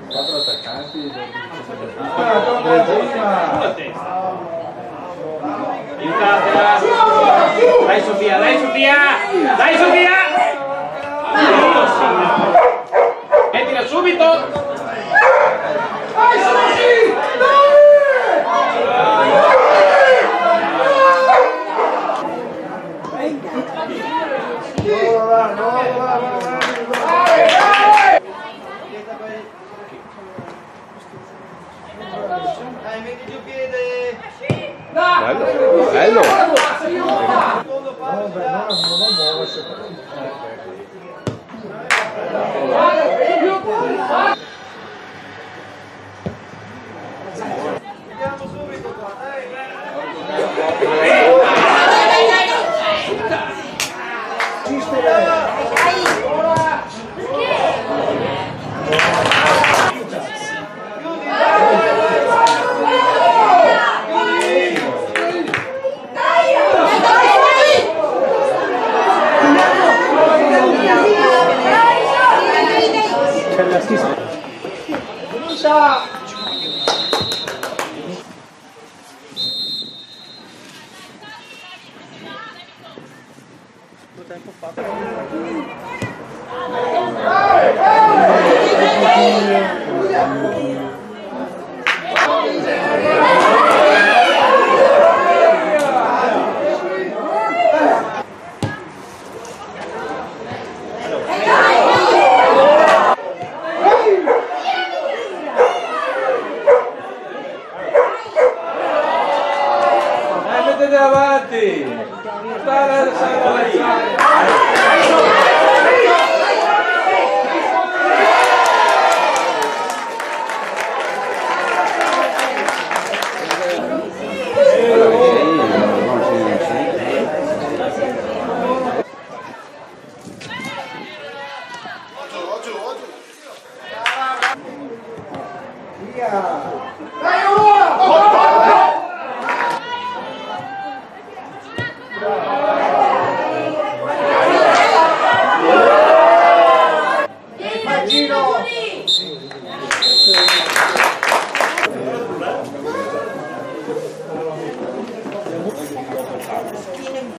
Quattro attaccanti. Aiutatela! Dai Sofia, dai Sofia! Dai Sofia! Mettila subito! Dai Sofia! Dai, metti giù piede! Bello, bello! Secondo passo, andiamo subito qua, tempo fa. Mettete avanti! Stai